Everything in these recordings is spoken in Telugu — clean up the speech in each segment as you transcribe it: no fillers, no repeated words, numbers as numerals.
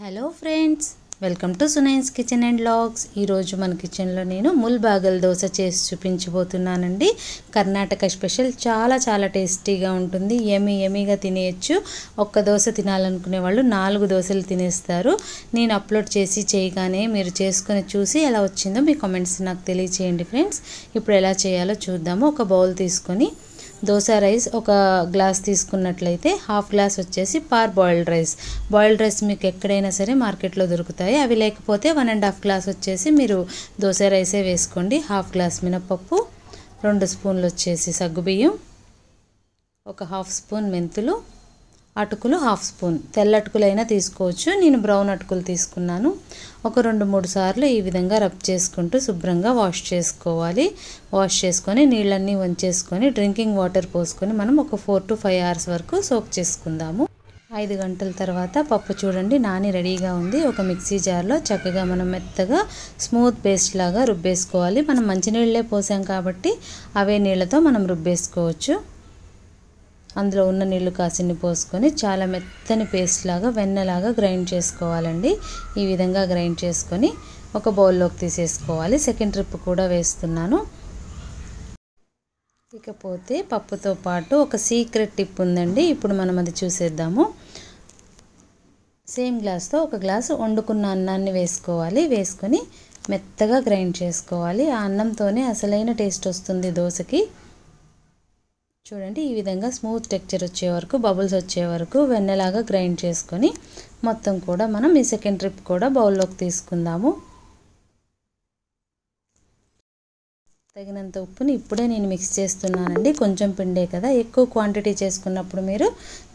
Hello friends, welcome to Sunaina's kitchen and vlogs. ఈరోజు మన కిచెన్లో నేను ముల్బాగల్ దోశ చేసి చూపించబోతున్నానండి. కర్ణాటక స్పెషల్, చాలా టేస్టీగా ఉంటుంది. యమీగా తినేయచ్చు. ఒక్క దోశ తినాలనుకునే వాళ్ళు 4 దోశలు తినేస్తారు. నేను అప్లోడ్ చేసి చేయగానే మీరు చేసుకొని చూసి ఎలా వచ్చిందో మీ కామెంట్స్ నాకు తెలియచేయండి ఫ్రెండ్స్. ఇప్పుడు ఎలా చేయాలో చూద్దాము. ఒక బౌల్ తీసుకొని దోశ రైస్ ఒక గ్లాస్ తీసుకున్నట్లయితే హాఫ్ గ్లాస్ వచ్చేసి బాయిల్డ్ రైస్ మీకు ఎక్కడైనా సరే మార్కెట్లో దొరుకుతాయి. అవి లేకపోతే 1.5 గ్లాస్ వచ్చేసి మీరు దోశ రైసే వేసుకోండి. హాఫ్ గ్లాస్ మినపప్పు, 2 స్పూన్లు వచ్చేసి సగ్గుబియ్యం, ఒక హాఫ్ స్పూన్ మెంతులు, అటుకులు హాఫ్ స్పూన్, తెల్ల అటుకులైనా తీసుకోవచ్చు. నేను బ్రౌన్ అటుకులు తీసుకున్నాను. ఒక 2-3 సార్లు ఈ విధంగా రబ్ చేసుకుంటూ శుభ్రంగా వాష్ చేసుకోవాలి. వాష్ చేసుకొని నీళ్ళన్నీ వంచేసుకొని డ్రింకింగ్ వాటర్ పోసుకొని మనం ఒక 4 to 5 hours వరకు సోక్ చేసుకుందాము. 5 గంటల తర్వాత పప్పు చూడండి నాని రెడీగా ఉంది. ఒక మిక్సీ జార్లో చక్కగా మనం మెత్తగా స్మూత్ పేస్ట్ లాగా రుబ్బేసుకోవాలి. మనం మంచినీళ్ళే పోసాం కాబట్టి అవే నీళ్ళతో మనం రుబ్బేసుకోవచ్చు. అందులో ఉన్న నీళ్లు కాసిన్ని పోసుకొని చాలా మెత్తని పేస్ట్ లాగా వెన్నలాగా గ్రైండ్ చేసుకోవాలండి. ఈ విధంగా గ్రైండ్ చేసుకొని ఒక బౌల్లోకి తీసేసుకోవాలి. సెకండ్ ట్రిప్ కూడా వేస్తున్నాను. ఇకపోతే పప్పుతో పాటు ఒక సీక్రెట్ టిప్ ఉందండి. ఇప్పుడు మనం అది చూసేద్దాము. సేమ్ గ్లాస్తో ఒక గ్లాసు వండుకున్న అన్నాన్ని వేసుకోవాలి. వేసుకొని మెత్తగా గ్రైండ్ చేసుకోవాలి. ఆ అన్నంతోనే అసలైన టేస్ట్ వస్తుంది దోశకి. చూడండి ఈ విధంగా స్మూత్ టెక్చర్ వచ్చే వరకు, బబుల్స్ వచ్చే వరకు వెన్నలాగా గ్రైండ్ చేసుకొని మొత్తం కూడా మనం ఈ సెకండ్ ట్రిప్ కూడా బౌల్లోకి తీసుకుందాము. తగినంత ఉప్పుని ఇప్పుడే నేను మిక్స్ చేస్తున్నానండి. కొంచెం పిండే కదా, ఎక్కువ క్వాంటిటీ చేసుకున్నప్పుడు మీరు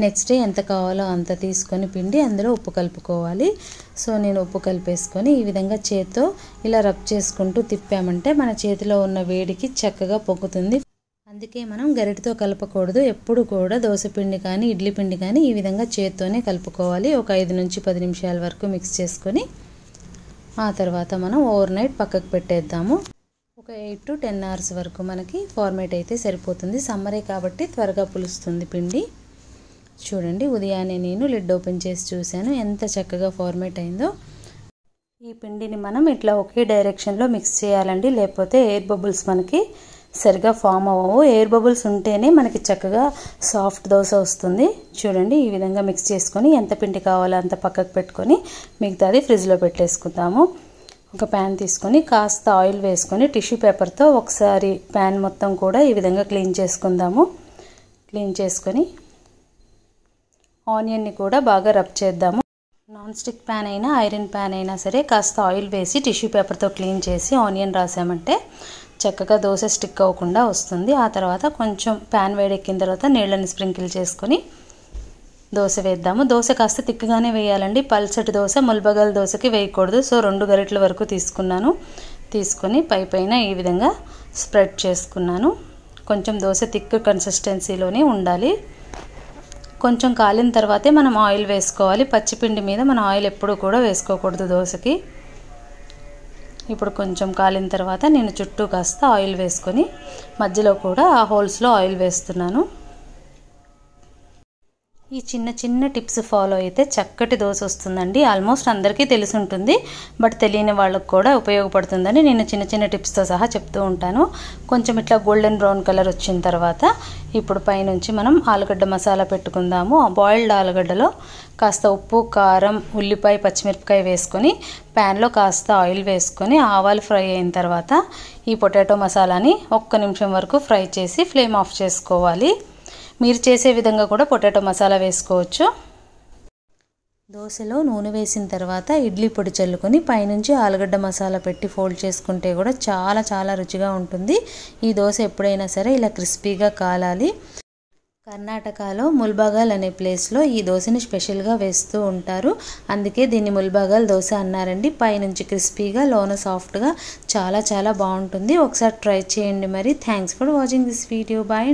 నెక్స్ట్ డే ఎంత కావాలో అంత తీసుకొని పిండి అందులో ఉప్పు కలుపుకోవాలి. సో నేను ఉప్పు కలిపేసుకొని ఈ విధంగా చేత్తో ఇలా రబ్ చేసుకుంటూ తిప్పామంటే మన చేతిలో ఉన్న వేడికి చక్కగా పొక్కుతుంది. అందుకే మనం గరిటతో కలపకూడదు. ఎప్పుడు కూడా దోశపిండి కానీ ఇడ్లీ పిండి కానీ ఈ విధంగా చేత్తోనే కలుపుకోవాలి. ఒక 5 నుంచి 10 నిమిషాల వరకు మిక్స్ చేసుకొని ఆ తర్వాత మనం ఓవర్ నైట్ పక్కకు పెట్టేద్దాము. ఒక 8 to 10 hours వరకు మనకి ఫార్మేట్ అయితే సరిపోతుంది. సమ్మరే కాబట్టి త్వరగా పులుస్తుంది పిండి. చూడండి ఉదయాన్నే నేను లిడ్ ఓపెన్ చేసి చూశాను ఎంత చక్కగా ఫార్మేట్ అయిందో. ఈ పిండిని మనం ఇట్లా ఒకే డైరెక్షన్లో మిక్స్ చేయాలండి, లేకపోతే ఎయిర్ బబుల్స్ మనకి సరిగా ఫామ్ అవ్వవు. ఎయిర్ బబుల్స్ ఉంటేనే మనకి చక్కగా సాఫ్ట్ దోశ వస్తుంది. చూడండి ఈ విధంగా మిక్స్ చేసుకొని ఎంత పిండి కావాలో అంత పక్కకు పెట్టుకొని మిగతాది ఫ్రిడ్జ్లో పెట్టేసుకుందాము. ఒక ప్యాన్ తీసుకొని కాస్త ఆయిల్ వేసుకొని టిష్యూ పేపర్తో ఒకసారి ప్యాన్ మొత్తం కూడా ఈ విధంగా క్లీన్ చేసుకుందాము. క్లీన్ చేసుకొని ఆనియన్ని కూడా బాగా రబ్ చేద్దాము. నాన్ స్టిక్ ప్యాన్ అయినా ఐరన్ ప్యాన్ అయినా సరే కాస్త ఆయిల్ వేసి టిష్యూ పేపర్తో క్లీన్ చేసి ఆనియన్ రాసామంటే చక్కగా దోశ స్టిక్ అవ్వకుండా వస్తుంది. ఆ తర్వాత కొంచెం ప్యాన్ వేడెక్కిన తర్వాత నీళ్ళని స్ప్రింకిల్ చేసుకొని దోశ వేద్దాము. దోశ కాస్త తిక్కగానే వేయాలండి. పల్చటి దోశ ముల్బగల్ దోశకి వేయకూడదు. సో 2 గరిటెల వరకు తీసుకున్నాను. తీసుకొని పైన ఈ విధంగా స్ప్రెడ్ చేసుకున్నాను. కొంచెం దోశ థిక్ కన్సిస్టెన్సీలోనే ఉండాలి. కొంచెం కాలిన తర్వాతే మనం ఆయిల్ వేసుకోవాలి. పచ్చిపిండి మీద మనం ఆయిల్ ఎప్పుడు కూడా వేసుకోకూడదు దోశకి. ఇప్పుడు కొంచెం కాలిన తర్వాత నేను చుట్టూ కాస్త ఆయిల్ వేసుకొని మధ్యలో కూడా ఆ హోల్స్లో ఆయిల్ వేస్తున్నాను. ఈ చిన్న టిప్స్ ఫాలో అయితే చక్కటి దోశ వస్తుందండి. ఆల్మోస్ట్ అందరికీ తెలిసి ఉంటుంది, బట్ తెలియని వాళ్ళకు కూడా ఉపయోగపడుతుందని నేను చిన్న టిప్స్తో సహా చెప్తూ ఉంటాను. కొంచెం ఇట్లా గోల్డెన్ బ్రౌన్ కలర్ వచ్చిన తర్వాత ఇప్పుడు పైనుంచి మనం ఆలుగడ్డ మసాలా పెట్టుకుందాము. బాయిల్డ్ ఆలుగడ్డలో కాస్త ఉప్పు, కారం, ఉల్లిపాయ, పచ్చిమిరపకాయ వేసుకొని ప్యాన్లో కాస్త ఆయిల్ వేసుకొని ఆవాలు ఫ్రై అయిన తర్వాత ఈ పొటాటో మసాలాని 1 నిమిషం వరకు ఫ్రై చేసి ఫ్లేమ్ ఆఫ్ చేసుకోవాలి. మీరు చేసే విధంగా కూడా పొటాటో మసాలా వేసుకోవచ్చు. దోశలో నూనె వేసిన తర్వాత ఇడ్లీ పొడి చల్లుకొని పైనుంచి ఆలుగడ్డ మసాలా పెట్టి ఫోల్డ్ చేసుకుంటే కూడా చాలా రుచిగా ఉంటుంది. ఈ దోశ ఎప్పుడైనా సరే ఇలా క్రిస్పీగా కాలాలి. కర్ణాటకలో ముల్బాగల్ అనే ప్లేస్లో ఈ దోశని స్పెషల్గా వేస్తూ ఉంటారు. అందుకే దీన్ని ముల్బాగల్ దోశ అన్నారండి. పైనుంచి క్రిస్పీగా లోన సాఫ్ట్గా చాలా బాగుంటుంది. ఒకసారి ట్రై చేయండి మరి. Thanks for watching this video. Bye.